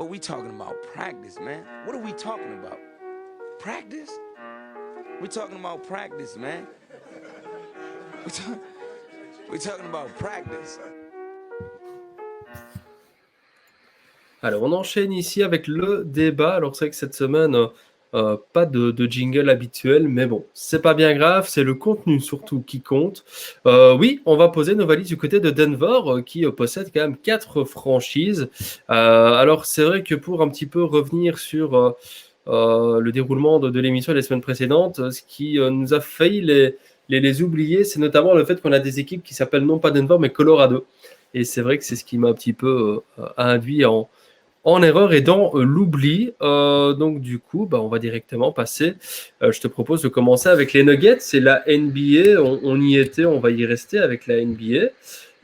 But we talking about practice, man. What are we talking about? Practice? We're talking about practice, man. We're talking about practice. Alors, on enchaîne ici avec le débat. Alors, c'est vrai que cette semaine, pas de jingle habituel, mais bon, c'est pas bien grave, c'est le contenu surtout qui compte. Oui, on va poser nos valises du côté de Denver, qui possède quand même 4 franchises. Alors, c'est vrai que pour un petit peu revenir sur le déroulement de l'émission des semaines précédentes, ce qui nous a failli les oublier, c'est notamment le fait qu'on a des équipes qui s'appellent non pas Denver, mais Colorado. Et c'est vrai que c'est ce qui m'a un petit peu induit en erreur et dans l'oubli. Donc du coup, on va directement passer. Je te propose de commencer avec les Nuggets. C'est la NBA, on y était, on va y rester avec la NBA.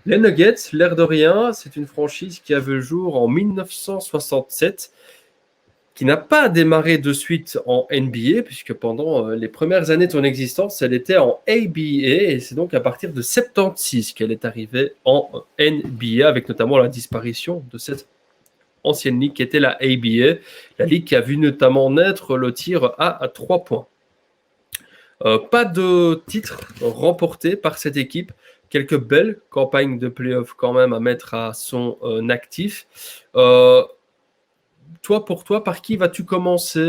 Les Nuggets, l'air de rien, c'est une franchise qui a vu le jour en 1967, qui n'a pas démarré de suite en NBA, puisque pendant les premières années de son existence, elle était en ABA, et c'est donc à partir de 76 qu'elle est arrivée en NBA, avec notamment la disparition de cette ancienne ligue qui était la ABA, la ligue qui a vu notamment naître le tir à 3 points. Pas de titre remporté par cette équipe, quelques belles campagnes de playoffs quand même à mettre à son actif. Pour toi, par qui vas-tu commencer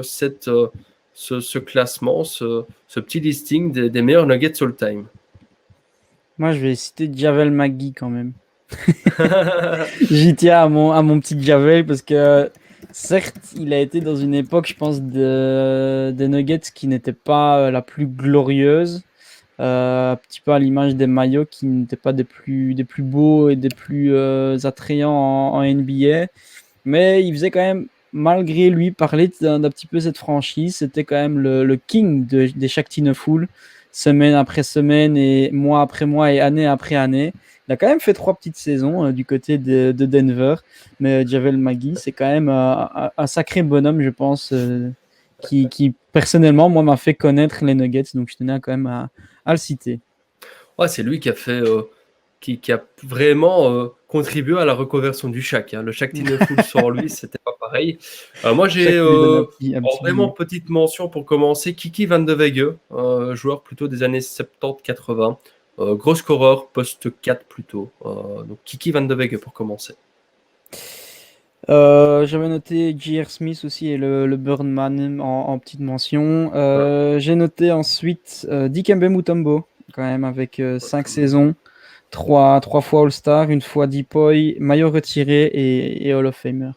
ce classement, ce petit listing des meilleurs Nuggets all-time? Moi, je vais citer Javel McGee quand même. J'y tiens à mon petit Javel parce que certes, il a été dans une époque, je pense, des Nuggets qui n'était pas la plus glorieuse. Un petit peu à l'image des maillots qui n'étaient pas des plus beaux et des plus attrayants en NBA. Mais il faisait quand même, malgré lui, parler d'un petit peu cette franchise. C'était quand même le king des Shakti Full, semaine après semaine et mois après mois et année après année. Il a quand même fait 3 petites saisons du côté de Denver. Mais Javel McGee, c'est quand même un sacré bonhomme, je pense, qui personnellement, moi, m'a fait connaître les Nuggets. Donc, je tenais quand même à le citer. Ouais, c'est lui qui a fait, qui a vraiment contribué à la reconversion du Shaq. Le Shaq Full sans lui, c'était pas pareil. Moi, j'ai vraiment petite mention pour commencer, Kiki Van de Wege, joueur plutôt des années 70-80, gros scoreur, poste 4 plutôt. Donc Kiki Van de Wege pour commencer. J'avais noté J.R. Smith aussi et le Birdman en petite mention. J'ai noté ensuite Dikembe Mutombo, quand même, avec 5 saisons, 3 fois All-Star, 1 fois Depoy, maillot retiré et Hall of Famer.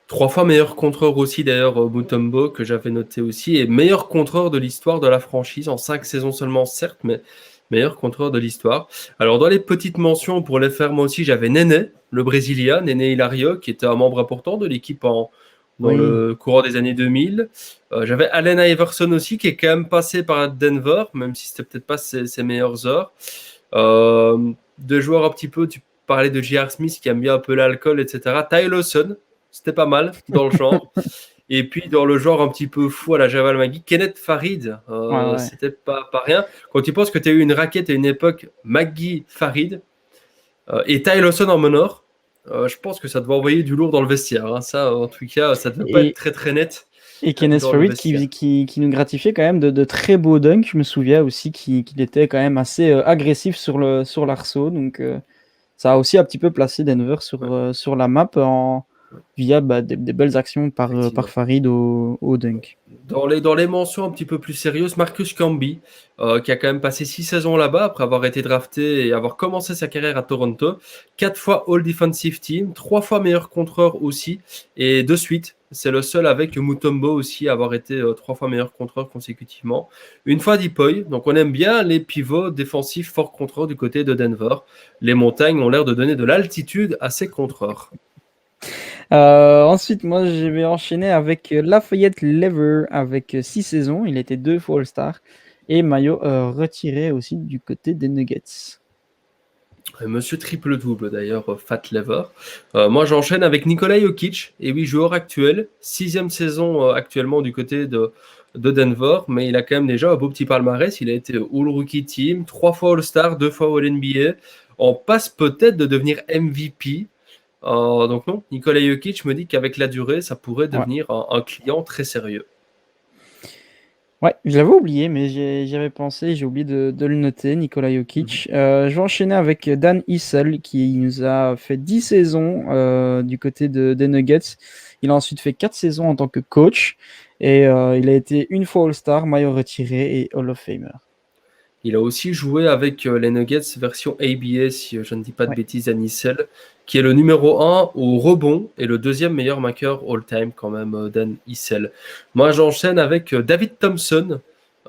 3 fois meilleur contreur aussi d'ailleurs, Mutombo, que j'avais noté aussi, et meilleur contreur de l'histoire de la franchise, en 5 saisons seulement certes, mais meilleur contreur de l'histoire. Alors dans les petites mentions, pour les faire moi aussi, j'avais Néné, le Brésilien, Néné Hilario, qui était un membre important de l'équipe dans le courant des années 2000. J'avais Allen Iverson aussi, qui est quand même passé par Denver, même si c'était peut-être pas ses meilleures heures. Deux joueurs un petit peu, tu parlais de J.R. Smith, qui aime bien un peu l'alcool, etc. Ty Lawson, c'était pas mal dans le genre. Et puis dans le genre un petit peu fou à la Javel McGee, Kenneth Farid, c'était pas rien. Quand tu penses que tu as eu une raquette à une époque, McGee, Farid, et Ty Lawson en meneur, je pense que ça devait envoyer du lourd dans le vestiaire. Hein. Ça, en tout cas, ça devait pas être très très net. Et Kenneth Farid qui nous gratifiait quand même de très beaux dunks. Je me souviens aussi qu'il était quand même assez agressif sur l'arceau. Donc ça a aussi un petit peu placé Denver sur la map via des belles actions par Farid au dunk. Dans les mentions un petit peu plus sérieuses, Marcus Camby, qui a quand même passé 6 saisons là-bas après avoir été drafté et avoir commencé sa carrière à Toronto. 4 fois All Defensive Team, 3 fois meilleur contreur aussi, et de suite, c'est le seul avec Mutombo aussi à avoir été 3 fois meilleur contreur consécutivement. 1 fois Depoy, donc on aime bien les pivots défensifs forts contreurs du côté de Denver. Les montagnes ont l'air de donner de l'altitude à ces contreurs. Ensuite, moi, je vais enchaîner avec Lafayette Lever avec 6 saisons. Il était 2 fois All-Star et maillot retiré aussi du côté des Nuggets. Monsieur triple-double d'ailleurs, Fat Lever. Moi, j'enchaîne avec Nikola Jokic, et oui, joueur actuel, 6e saison actuellement du côté de Denver, mais il a quand même déjà un beau petit palmarès. Il a été All-Rookie Team, 3 fois All-Star, 2 fois All-NBA. En passe peut-être de devenir MVP. Donc non, Nikola Jokic me dit qu'avec la durée, ça pourrait Ouais. devenir un client très sérieux. Ouais, je l'avais oublié, mais j'y avais pensé, j'ai oublié de le noter, Nikola Jokic. Je vais enchaîner avec Dan Issel, qui nous a fait 10 saisons du côté des Nuggets. Il a ensuite fait 4 saisons en tant que coach, et il a été une fois All-Star, maillot retiré et Hall of Famer. Il a aussi joué avec les Nuggets version ABA, si je ne dis pas de Ouais. bêtises, à Issel, qui est le numéro 1 au rebond et le deuxième meilleur marqueur all-time quand même, Dan Issel. Moi, j'enchaîne avec David Thompson,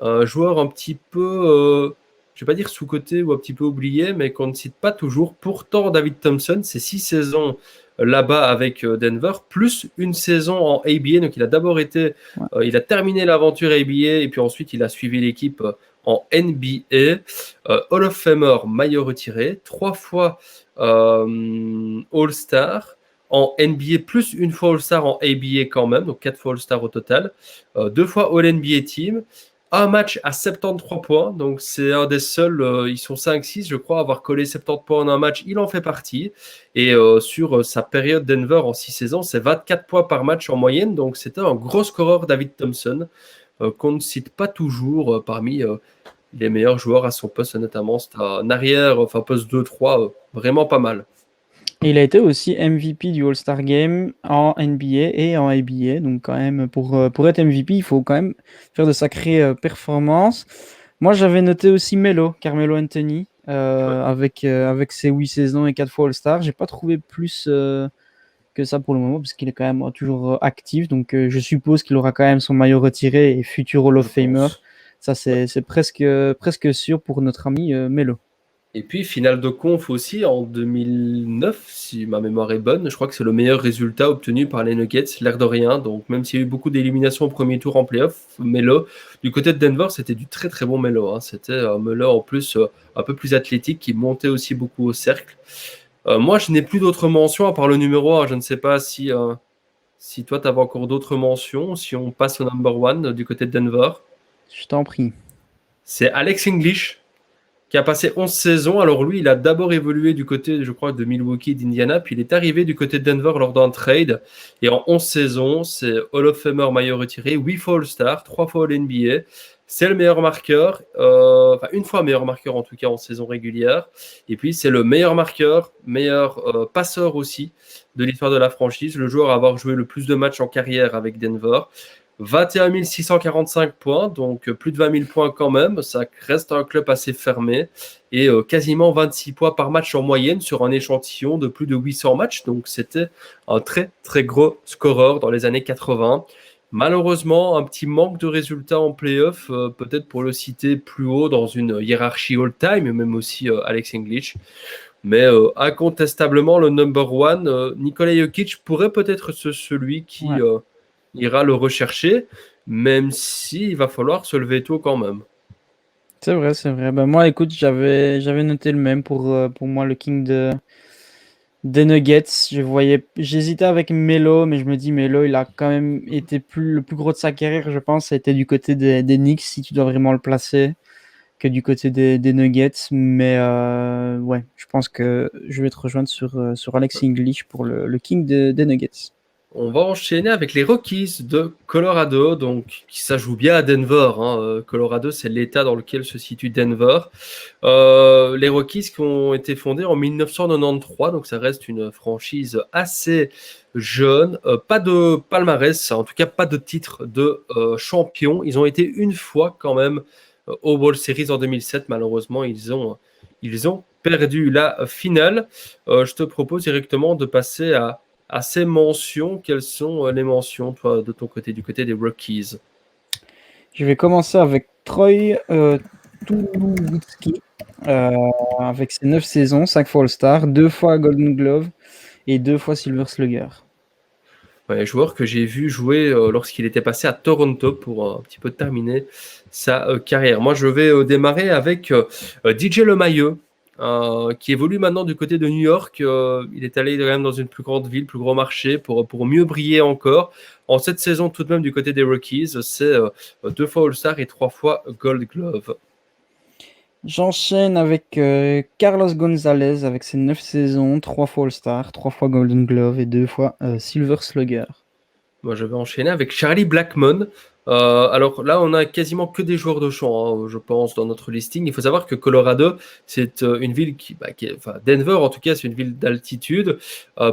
un joueur un petit peu, je ne vais pas dire sous-coté ou un petit peu oublié, mais qu'on ne cite pas toujours. Pourtant, David Thompson, c'est 6 saisons là-bas avec Denver, plus une saison en ABA. Donc, il a d'abord été, Ouais. il a terminé l'aventure ABA et puis ensuite, il a suivi l'équipe en NBA, Hall of Famer maillot retiré, 3 fois All-Star, en NBA plus une fois All-Star en ABA quand même, donc 4 fois All-Star au total, 2 fois All-NBA Team, un match à 73 points, donc c'est un des seuls, ils sont 5-6 je crois, à avoir collé 70 points en un match, il en fait partie, et sur sa période Denver en 6 saisons, c'est 24 points par match en moyenne, donc c'était un gros scoreur David Thompson, qu'on ne cite pas toujours parmi les meilleurs joueurs à son poste, notamment c'est un arrière, enfin poste 2-3, vraiment pas mal. Et il a été aussi MVP du All-Star Game en NBA et en ABA. Donc, quand même, pour être MVP, il faut quand même faire de sacrées performances. Moi, j'avais noté aussi Carmelo Anthony, Ouais. avec ses 8 saisons et 4 fois All-Star. J'ai pas trouvé plus que ça pour le moment, parce qu'il est quand même toujours actif. Donc, je suppose qu'il aura quand même son maillot retiré et futur Hall Je of Famer. pense. Ça, Ouais. c'est presque sûr pour notre ami Melo. Et puis, finale de conf aussi en 2009, si ma mémoire est bonne. Je crois que c'est le meilleur résultat obtenu par les Nuggets, l'air de rien. Donc, même s'il y a eu beaucoup d'éliminations au premier tour en playoff, Melo, du côté de Denver, c'était du très très bon Melo. Hein. C'était un Melo en plus un peu plus athlétique qui montait aussi beaucoup au cercle. Moi, je n'ai plus d'autres mentions à part le numéro 1. Je ne sais pas si toi, tu avais encore d'autres mentions, si on passe au number one du côté de Denver. Je t'en prie. C'est Alex English, qui a passé 11 saisons. Alors lui, il a d'abord évolué du côté, je crois, de Milwaukee, d'Indiana, puis il est arrivé du côté de Denver lors d'un trade. Et en 11 saisons, c'est Hall of Famer maillot retiré, 8 fois All-Star, 3 fois All-NBA. C'est le meilleur marqueur, enfin une fois meilleur marqueur en tout cas en saison régulière. Et puis c'est le meilleur marqueur, meilleur passeur aussi de l'histoire de la franchise. Le joueur à avoir joué le plus de matchs en carrière avec Denver. 21 645 points, donc plus de 20 000 points quand même. Ça reste un club assez fermé et quasiment 26 points par match en moyenne sur un échantillon de plus de 800 matchs. Donc c'était un très très gros scoreur dans les années 80. Malheureusement, un petit manque de résultats en playoff, peut-être pour le citer plus haut dans une hiérarchie all-time, même aussi Alex English. Mais incontestablement, le number one, Nikola Jokic pourrait peut-être être celui qui Ouais. ira le rechercher, même s'il va falloir se lever tôt quand même. C'est vrai, c'est vrai. Ben moi, écoute, j'avais noté le même pour moi, le King des Nuggets. J'hésitais avec Melo, mais je me dis, Melo, il a quand même été le plus gros de sa carrière, je pense. Ça a été du côté des Knicks, si tu dois vraiment le placer, que du côté des Nuggets. Mais ouais, je pense que je vais te rejoindre sur Alex English pour le King des Nuggets. On va enchaîner avec les Rockies de Colorado, donc ça joue bien à Denver. Hein. Colorado, c'est l'état dans lequel se situe Denver. Les Rockies qui ont été fondés en 1993, donc ça reste une franchise assez jeune. Pas de palmarès, en tout cas pas de titre de champion. Ils ont été une fois quand même au World Series en 2007. Malheureusement, ils ont perdu la finale. Je te propose directement de passer à ces mentions. Quelles sont les mentions, toi, de ton côté, du côté des Rockies? Je vais commencer avec Troy Tulowitzki, avec ses 9 saisons, 5 fois All-Star, 2 fois Golden Glove et 2 fois Silver Slugger. Ouais, joueur que j'ai vu jouer lorsqu'il était passé à Toronto pour un petit peu terminer sa carrière. Moi, je vais démarrer avec DJ LeMahieu, qui évolue maintenant du côté de New York. Il est allé quand même dans une plus grande ville, plus grand marché pour mieux briller encore. En cette saison, tout de même, du côté des Rockies, c'est 2 fois All-Star et 3 fois Gold Glove. J'enchaîne avec Carlos Gonzalez avec ses 9 saisons, 3 fois All-Star, 3 fois Golden Glove et 2 fois Silver Slugger. Moi, je vais enchaîner avec Charlie Blackmon. Alors là, on a quasiment que des joueurs de champ, hein, je pense, dans notre listing. Il faut savoir que Colorado, c'est une ville enfin Denver en tout cas, c'est une ville d'altitude,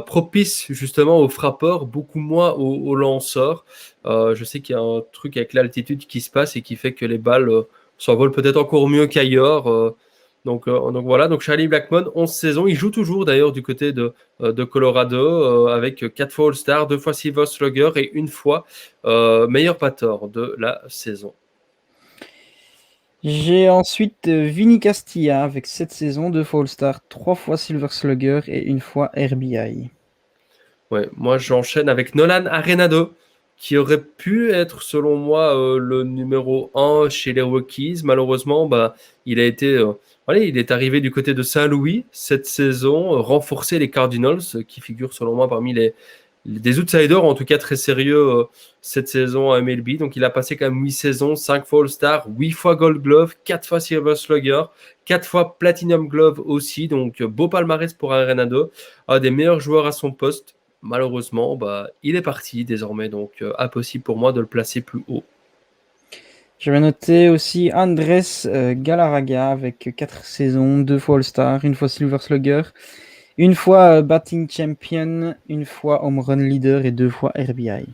propice justement aux frappeurs, beaucoup moins aux lanceurs. Je sais qu'il y a un truc avec l'altitude qui se passe et qui fait que les balles s'envolent peut-être encore mieux qu'ailleurs. Donc voilà, donc Charlie Blackmon, 11 saisons. Il joue toujours d'ailleurs du côté de Colorado avec 4 fois All-Star, 2 fois Silver Slugger et une fois meilleur batteur de la saison. J'ai ensuite Vinny Castilla avec 7 saisons, 2 fois All-Star, 3 fois Silver Slugger et une fois RBI. Ouais, moi j'enchaîne avec Nolan Arenado, qui aurait pu être selon moi le numéro 1 chez les Rockies. Malheureusement, il a été, voilà, il est arrivé du côté de Saint-Louis cette saison, renforcer les Cardinals, qui figurent selon moi parmi des outsiders, en tout cas très sérieux cette saison à MLB. Donc il a passé quand même 8 saisons, 5 fois All-Star, 8 fois Gold Glove, 4 fois Silver Slugger, 4 fois Platinum Glove aussi. Donc beau palmarès pour Arenado, un des meilleurs joueurs à son poste. Malheureusement, il est parti désormais, donc impossible pour moi de le placer plus haut. Je vais noter aussi Andrés Galarraga avec 4 saisons, 2 fois All-Star, une fois Silver Slugger, une fois Batting Champion, une fois Home Run Leader et 2 fois RBI.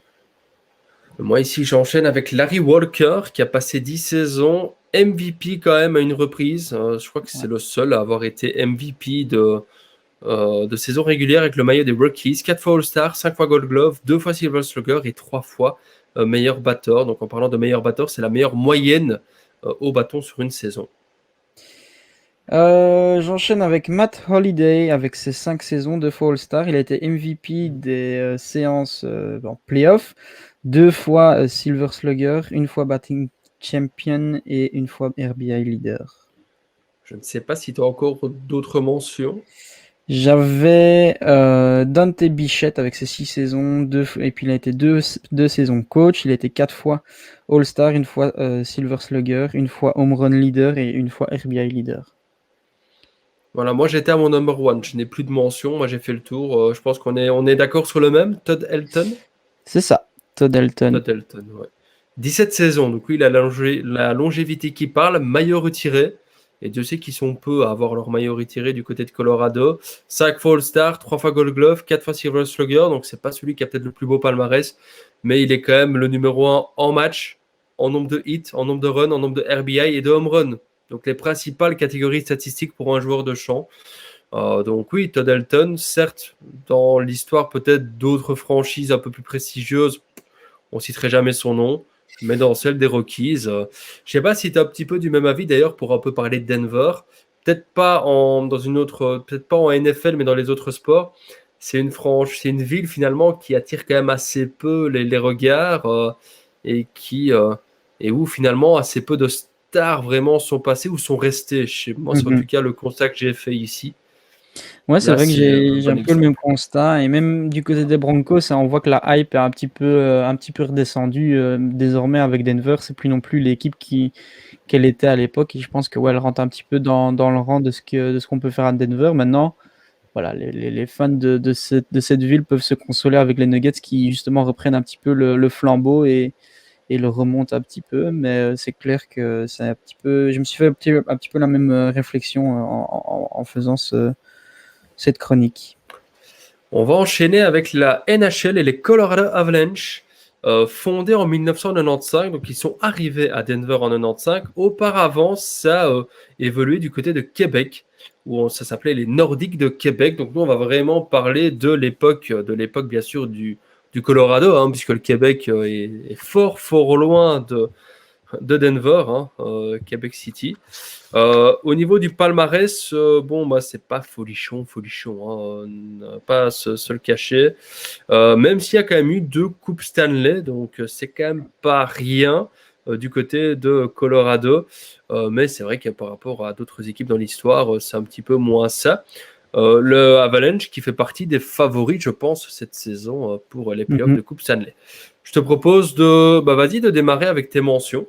Moi ici, j'enchaîne avec Larry Walker qui a passé 10 saisons, MVP quand même à une reprise. Je crois que c'est le seul à avoir été MVP de saison régulière avec le maillot des Rockies. 4 fois All-Star, 5 fois Gold Glove, 2 fois Silver Slugger et 3 fois meilleur batteur. Donc en parlant de meilleur batteur, c'est la meilleure moyenne au bâton sur une saison. J'enchaîne avec Matt Holliday avec ses 5 saisons, 2 fois All-Star. Il a été MVP des séances en playoff, 2 fois Silver Slugger, une fois Batting Champion et une fois RBI Leader. Je ne sais pas si tu as encore d'autres mentions. J'avais Dante Bichette avec ses 6 saisons, et puis il a été 2 saisons coach. Il a été 4 fois All-Star, une fois Silver Slugger, une fois Home Run Leader et une fois RBI Leader. Voilà, moi j'étais à mon number one, je n'ai plus de mention, moi j'ai fait le tour. Je pense on est d'accord sur le même, Todd Helton. C'est ça, Todd Helton. Todd Helton, ouais. 17 saisons, donc oui, il a la longévité qui parle, maillot retiré. Et Dieu sait qu'ils sont peu à avoir leur maillot retiré du côté de Colorado. 5 fois All-Star, 3 fois Gold Glove, 4 fois Silver Slugger, donc c'est pas celui qui a peut-être le plus beau palmarès, mais il est quand même le numéro 1 en match, en nombre de hits, en nombre de runs, en nombre de RBI et de home run. Donc les principales catégories statistiques pour un joueur de champ. Donc oui, Todd Helton, certes, dans l'histoire peut-être d'autres franchises un peu plus prestigieuses, on citerait jamais son nom, mais dans celle des Rockies, je sais pas si tu as un petit peu du même avis d'ailleurs pour un peu parler de Denver. Peut-être pas peut-être pas en NFL, mais dans les autres sports. C'est une ville finalement qui attire quand même assez peu les regards et où finalement assez peu de stars vraiment sont passées ou sont restées. Chez moi, c'est en tout cas le constat que j'ai fait ici. Ouais, c'est Là, vrai que c'est un j'ai un bon peu le même exemple. constat. Et même du côté des Broncos, on voit que la hype est un petit peu redescendue. Désormais, avec Denver, c'est plus non plus l'équipe qu'elle était à l'époque. Et je pense que ouais, elle rentre un petit peu dans le rang de ce qu'on peut faire à Denver. Maintenant, voilà, les fans de cette ville peuvent se consoler avec les Nuggets qui justement reprennent un petit peu le flambeau et le remontent un petit peu. Mais c'est clair que c'est un petit peu. Je me suis fait un petit peu la même réflexion en faisant cette chronique. On va enchaîner avec la NHL et les Colorado Avalanche, fondés en 1995. Donc, ils sont arrivés à Denver en 1995. Auparavant, ça a évolué du côté de Québec, où ça s'appelait les Nordiques de Québec. Donc, nous, on va vraiment parler de l'époque bien sûr, du Colorado, hein, puisque le Québec est fort, fort loin de Denver, hein, Québec City. Au niveau du palmarès, c'est pas folichon, hein, on n'a pas à se le cacher. Même s'il y a quand même eu 2 coupes Stanley, donc c'est quand même pas rien du côté de Colorado. Mais c'est vrai que par rapport à d'autres équipes dans l'histoire, c'est un petit peu moins ça. Le Avalanche qui fait partie des favoris, je pense, cette saison pour les playoffs de Coupe Stanley. Je te propose de démarrer avec tes mentions.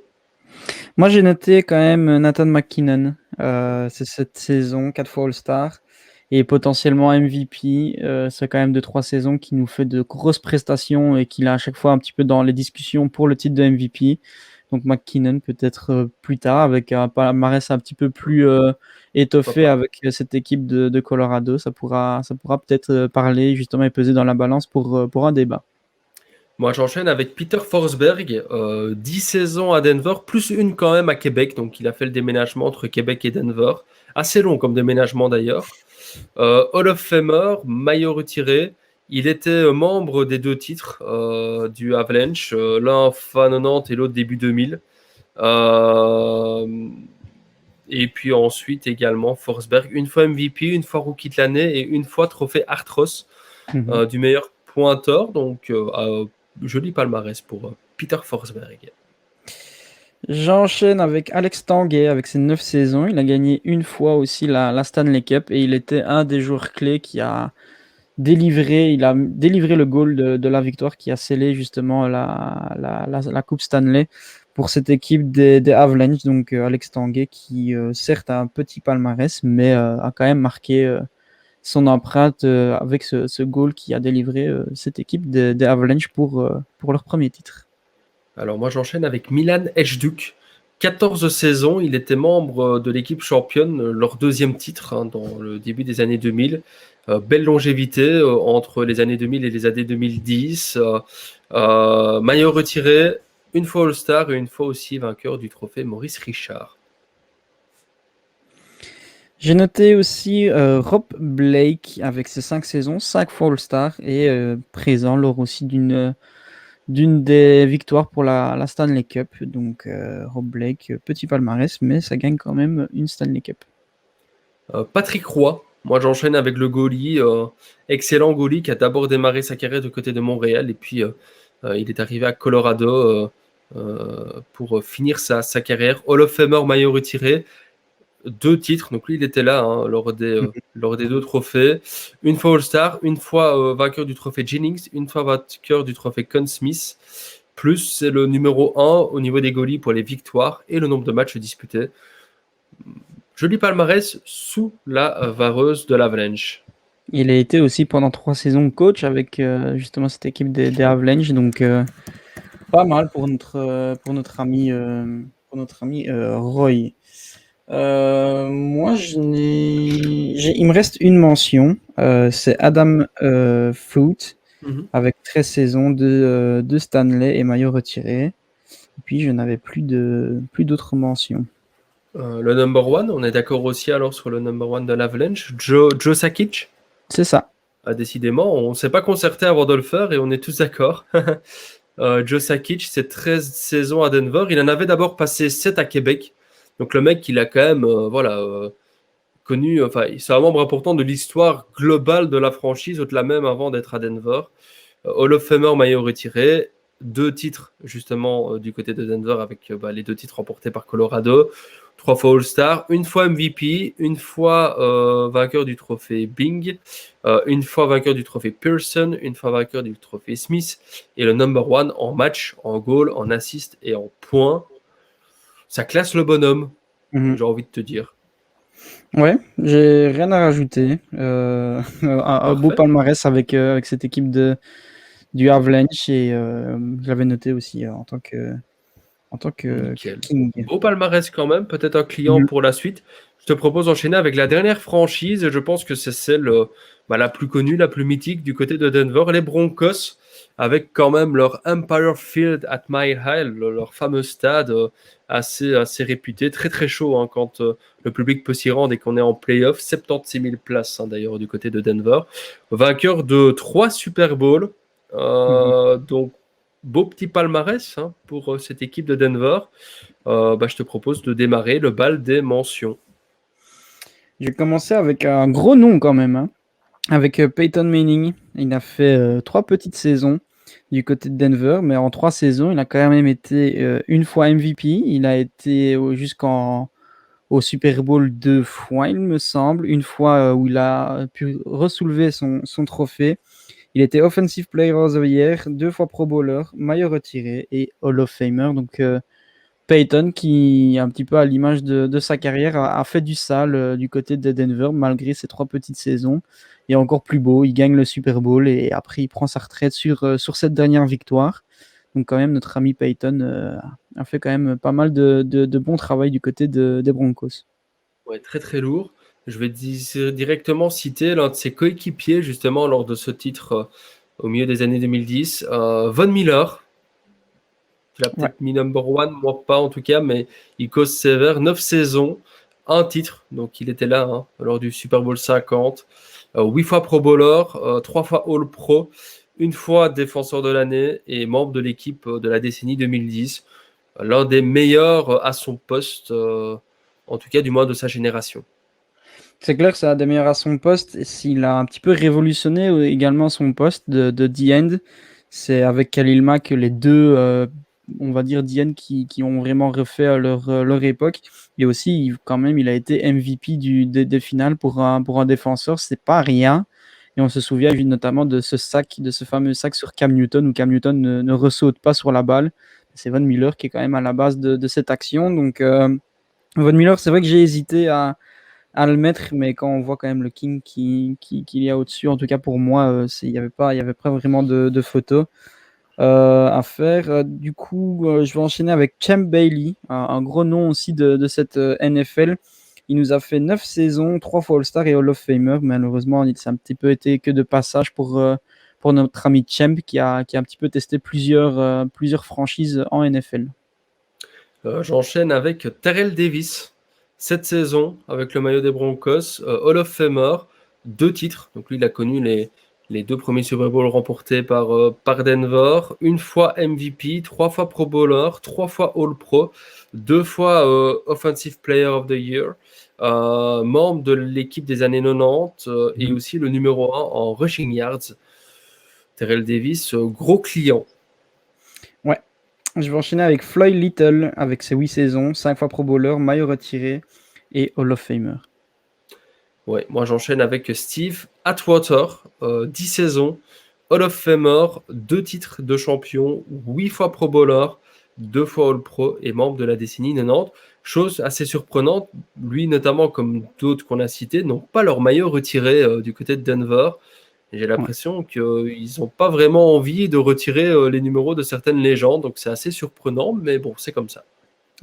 Moi, j'ai noté quand même Nathan McKinnon. C'est cette saison, 4 fois All-Star et potentiellement MVP. C'est quand même 2-3 saisons qui nous fait de grosses prestations et qu'il est à chaque fois un petit peu dans les discussions pour le titre de MVP. Donc McKinnon peut-être plus tard avec un palmarès un petit peu plus Pourquoi étoffé pas. avec cette équipe de Colorado. Ça pourra peut-être parler justement et peser dans la balance pour un débat. Moi, j'enchaîne avec Peter Forsberg, 10 saisons à Denver, plus une quand même à Québec. Donc, il a fait le déménagement entre Québec et Denver. Assez long comme déménagement d'ailleurs. Hall of Famer, maillot retiré. Il était membre des 2 titres du Avalanche, l'un fin 90 et l'autre début 2000. Euh, et puis ensuite également Forsberg, une fois MVP, une fois Rookie de l'année et une fois trophée Artros Mhm. du meilleur pointeur. Donc, joli palmarès pour Peter Forsberg. J'enchaîne avec Alex Tanguay avec ses 9 saisons. Il a gagné une fois aussi la Stanley Cup et il était un des joueurs clés qui a délivré le goal de la victoire qui a scellé justement la Coupe Stanley pour cette équipe des Avalanche. Donc Alex Tanguay qui certes a un petit palmarès mais a quand même marqué son empreinte avec ce goal qui a délivré cette équipe des Avalanche pour leur premier titre. Alors moi j'enchaîne avec Milan Hajduk. 14 saisons, il était membre de l'équipe championne, leur deuxième titre dans le début des années 2000. Belle longévité entre les années 2000 et les années 2010. Maillot retiré, une fois All-Star et une fois aussi vainqueur du trophée Maurice Richard. J'ai noté aussi Rob Blake avec ses 5 saisons, 5 fois All-Star et présent lors aussi d'une des victoires pour la Stanley Cup. Donc Rob Blake, petit palmarès, mais ça gagne quand même une Stanley Cup. Patrick Roy, moi j'enchaîne avec le goalie, excellent goalie qui a d'abord démarré sa carrière du côté de Montréal et puis il est arrivé à Colorado pour finir sa carrière. Hall of Famer maillot retiré, 2 titres, donc lui il était là lors des 2 trophées. Une fois All-Star, une fois vainqueur du trophée Jennings, une fois vainqueur du trophée Conn Smith. Plus c'est le numéro 1 au niveau des goalies pour les victoires et le nombre de matchs disputés. Joli palmarès sous la vareuse de l'Avalanche. Il a été aussi pendant 3 saisons coach avec justement cette équipe des Avalanche, donc pas mal pour notre ami Roy. Moi, il me reste une mention. C'est Adam Foote Mhm. avec 13 saisons de Stanley et maillot retiré. Et puis, je n'avais plus d'autres mentions. Le number 1, on est d'accord aussi alors sur le number 1 de l'Avalanche. Joe Sakic. C'est ça. Décidément, on ne s'est pas concerté avant de le faire et on est tous d'accord. Joe Sakic, c'est 13 saisons à Denver. Il en avait d'abord passé 7 à Québec. Donc le mec, il a quand même connu, enfin, c'est un membre important de l'histoire globale de la franchise, au-delà même avant d'être à Denver. Hall of Famer maillot retiré, 2 titres justement du côté de Denver avec les 2 titres remportés par Colorado, 3 fois All-Star, une fois MVP, une fois vainqueur du trophée Bing, une fois vainqueur du trophée Pearson, une fois vainqueur du trophée Smith et le number 1 en match, en goal, en assist et en points. Ça classe le bonhomme, j'ai envie de te dire. Ouais, j'ai rien à rajouter. Un beau Parfait. palmarès avec cette équipe du Avalanche et je l'avais noté aussi en tant que Nickel. King. Beau palmarès quand même, peut-être un client Mhm. pour la suite. Je te propose d'enchaîner avec la dernière franchise, et je pense que c'est celle la plus connue, la plus mythique du côté de Denver, les Broncos, avec quand même leur Empire Field at Mile High, leur fameux stade assez réputé, très très chaud quand le public peut s'y rendre et qu'on est en playoff, 76 000 places d'ailleurs du côté de Denver. Vainqueur de 3 Super Bowls, Mhm. donc beau petit palmarès pour cette équipe de Denver. Je te propose de démarrer le bal des mentions. Je vais commencer avec un gros nom quand même, hein, avec Peyton Manning. Il a fait 3 petites saisons du côté de Denver, mais en 3 saisons, il a quand même été une fois MVP. Il a été jusqu'au Super Bowl 2 fois, il me semble. Une fois où il a pu ressoulever son trophée. Il était Offensive Player of the Year, 2 fois Pro Bowler, maillot retiré et Hall of Famer. Donc Peyton, qui, un petit peu à l'image de sa carrière, a fait du sale du côté de Denver, malgré ses 3 petites saisons. Et encore plus beau, il gagne le Super Bowl et après il prend sa retraite sur cette dernière victoire. Donc quand même, notre ami Peyton a fait quand même pas mal de bon travail du côté des Broncos. Ouais, très très lourd. Je vais directement citer l'un de ses coéquipiers justement lors de ce titre au milieu des années 2010, Von Miller. Tu l'as Ouais. peut-être mis number one, moi pas en tout cas, mais il cause sévère. 9 saisons, un titre, donc il était là hein, lors du Super Bowl 50. 8 fois Pro Bowler, 3 fois All Pro, une fois défenseur de l'année et membre de l'équipe de la décennie 2010. L'un des meilleurs à son poste, en tout cas du moins de sa génération. C'est clair que ça a des meilleurs à son poste. Et s'il a un petit peu révolutionné également son poste de D-end, c'est avec Khalil Mack les deux, on va dire, D-end qui ont vraiment refait leur époque. Et aussi, quand même, il a été MVP des finales pour un défenseur. C'est pas rien. Et on se souvient notamment de ce fameux sac sur Cam Newton, où Cam Newton ne ressaute pas sur la balle. C'est Von Miller qui est quand même à la base de cette action. Donc, Von Miller, c'est vrai que j'ai hésité à le mettre, mais quand on voit quand même le King qu'il y a au-dessus, en tout cas pour moi, il n'y avait pas vraiment de photo à faire. Du coup, je vais enchaîner avec Champ Bailey, un gros nom aussi de cette NFL. Il nous a fait 9 saisons, 3 fois All-Star et Hall of Famer. Malheureusement, ça a un petit peu été que de passage pour notre ami Champ qui a un petit peu testé plusieurs franchises en NFL. J'enchaîne avec Terrell Davis. 7 saisons avec le maillot des Broncos, Hall of Famer, 2 titres. Donc lui, il a connu les 2 premiers Super Bowls remportés par Denver. Une fois MVP, 3 fois Pro Bowler, 3 fois All Pro, 2 fois Offensive Player of the Year, membre de l'équipe des années 90 et aussi le numéro 1 en rushing yards. Terrell Davis, gros client. Ouais. Je vais enchaîner avec Floyd Little, avec ses 8 saisons, 5 fois Pro Bowler, maillot retiré et Hall of Famer. Ouais, moi j'enchaîne avec Steve Atwater, 10 saisons, Hall of Famer, 2 titres de champion, 8 fois Pro Bowler, 2 fois All Pro et membre de la décennie 90. Chose assez surprenante, lui notamment comme d'autres qu'on a cités, n'ont pas leur maillot retiré du côté de Denver. J'ai l'impression qu'ils n'ont pas vraiment envie de retirer les numéros de certaines légendes, donc c'est assez surprenant, mais bon, c'est comme ça.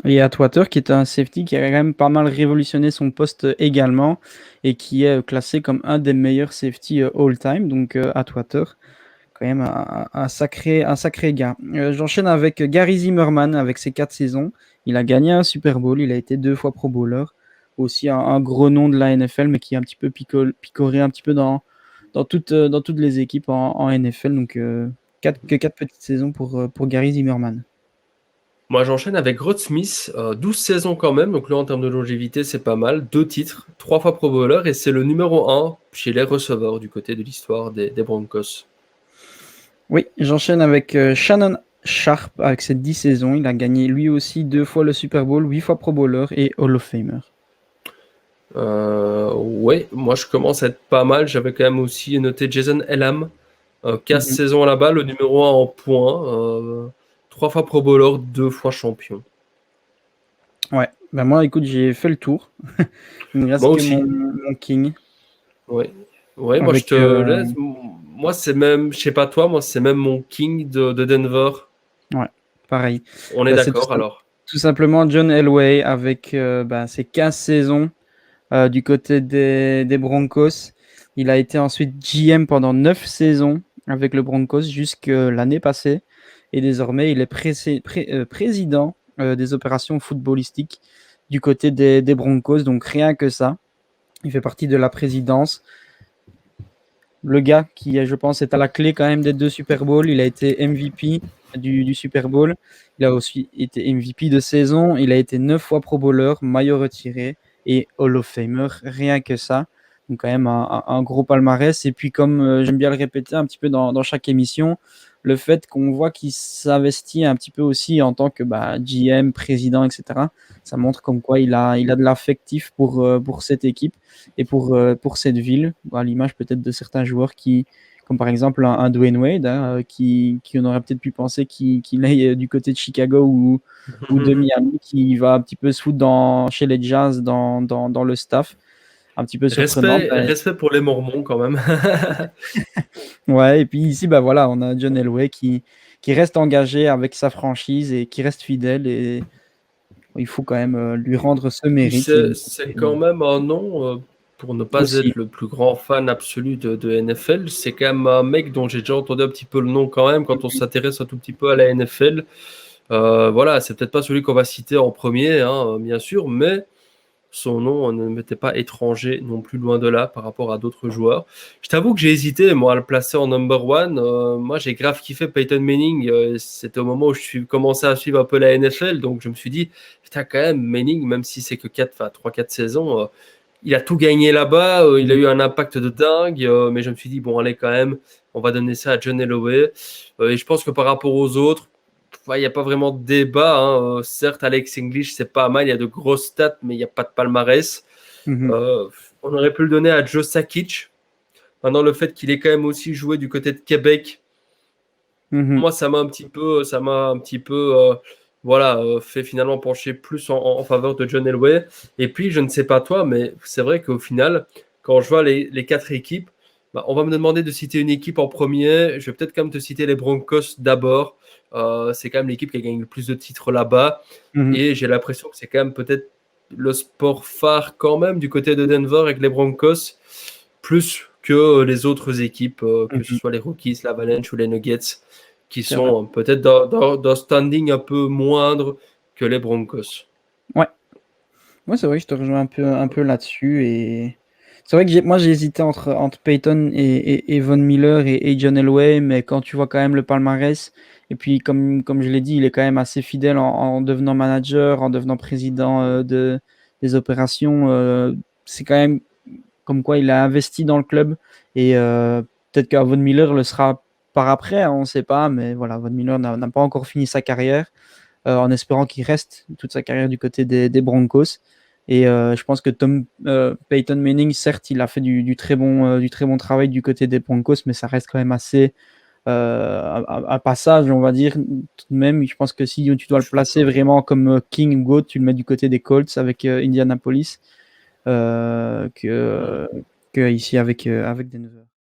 Et Atwater, qui est un safety qui a quand même pas mal révolutionné son poste également et qui est classé comme un des meilleurs safety all-time. Donc Atwater, quand même un sacré gars. J'enchaîne avec Gary Zimmerman avec ses 4 saisons. Il a gagné un Super Bowl, il a été 2 fois Pro Bowler. Aussi un gros nom de la NFL, mais qui est un petit peu picoré un petit peu dans toutes les équipes en NFL. Donc 4 petites saisons pour Gary Zimmerman. Moi, j'enchaîne avec Rod Smith, 12 saisons quand même, donc là, en termes de longévité, c'est pas mal. 2 titres, 3 fois Pro Bowler, et c'est le numéro 1 chez les receveurs du côté de l'histoire des Broncos. Oui, j'enchaîne avec Shannon Sharp avec ses 10 saisons. Il a gagné lui aussi 2 fois le Super Bowl, 8 fois Pro Bowler et Hall of Famer. Ouais, moi, je commence à être pas mal. J'avais quand même aussi noté Jason Elam, 15 saisons là-bas, le numéro 1 en points. 3 fois Pro Bowler, 2 fois champion. Ouais, ben moi, écoute, j'ai fait le tour. Il me reste Moi que aussi. mon King. Ouais, moi je Avec, te laisse. Moi, c'est même, je sais pas toi, moi, c'est même mon King de Denver. Ouais, pareil. On est Ben, c'est d'accord alors. tout simplement John Elway avec ses 15 saisons du côté des Broncos. Il a été ensuite GM pendant 9 saisons avec le Broncos jusque l'année passée. Et désormais, il est président des opérations footballistiques du côté des Broncos. Donc rien que ça. Il fait partie de la présidence. Le gars qui, je pense, est à la clé quand même des 2 Super Bowls. Il a été MVP du Super Bowl. Il a aussi été MVP de saison. Il a été 9 fois Pro Bowler, maillot retiré et Hall of Famer. Rien que ça. Donc quand même un gros palmarès. Et puis comme j'aime bien le répéter un petit peu dans chaque émission, le fait qu'on voit qu'il s'investit un petit peu aussi en tant que GM, président, etc. Ça montre comme quoi il a de l'affectif pour cette équipe et pour cette ville, à l'image peut-être de certains joueurs qui comme par exemple un Dwayne Wade, hein, qui on aurait peut-être pu penser qu'il aille du côté de Chicago ou de Miami, qui va un petit peu se foutre chez les Jazz dans le staff. Un petit peu surprenant. Respect pour les Mormons quand même. Ouais, et puis ici, bah voilà, on a John Elway qui reste engagé avec sa franchise et qui reste fidèle. Et il faut quand même lui rendre ce mérite. C'est quand même un nom, pour ne pas Aussi. être le plus grand fan absolu de NFL, c'est quand même un mec dont j'ai déjà entendu un petit peu le nom quand même quand on s'intéresse un tout petit peu à la NFL. Voilà, c'est peut-être pas celui qu'on va citer en premier, hein, bien sûr, mais son nom ne m'était pas étranger non plus loin de là par rapport à d'autres joueurs. Je t'avoue que j'ai hésité, moi, à le placer en number one. Moi, j'ai grave kiffé Peyton Manning. C'était au moment où commençais à suivre un peu la NFL, donc je me suis dit, putain, quand même, Manning, même si c'est que 3-4 saisons, il a tout gagné là-bas, il a eu un impact de dingue, mais je me suis dit, bon, allez, quand même, on va donner ça à John Elway. Et je pense que par rapport aux autres, il n'y a pas vraiment de débat, hein. Certes, Alex English, c'est pas mal, il y a de grosses stats, mais il n'y a pas de palmarès. On aurait pu le donner à Joe Sakic. Maintenant, le fait qu'il ait quand même aussi joué du côté de Québec, moi, ça m'a un petit peu, fait finalement pencher plus en faveur de John Elway. Et puis, je ne sais pas toi, mais c'est vrai qu'au final, quand je vois les 4 équipes, on va me demander de citer une équipe en premier. Je vais peut-être quand même te citer les Broncos d'abord. C'est quand même l'équipe qui a gagné le plus de titres là-bas. Et j'ai l'impression que c'est quand même peut-être le sport phare quand même du côté de Denver avec les Broncos, plus que les autres équipes, que ce soit les Rockies, l'Avalanche ou les Nuggets, qui sont peut-être dans standing un peu moindre que les Broncos. Ouais, c'est vrai que je te rejoins un peu là-dessus. Et c'est vrai que moi j'ai hésité entre Peyton et Von Miller et John Elway, mais quand tu vois quand même le palmarès, et puis comme je l'ai dit, il est quand même assez fidèle en devenant manager, en devenant président des opérations. C'est quand même comme quoi il a investi dans le club. Et peut-être que Von Miller le sera par après, hein, on ne sait pas, mais voilà, Von Miller n'a pas encore fini sa carrière. En espérant qu'il reste toute sa carrière du côté des Broncos. Et je pense que Peyton Manning, certes, il a fait du très bon travail du côté des Broncos, mais ça reste quand même assez un passage, on va dire, tout de même. Je pense que si tu dois le placer vraiment comme King Goat, tu le mets du côté des Colts avec Indianapolis que ici avec Denver.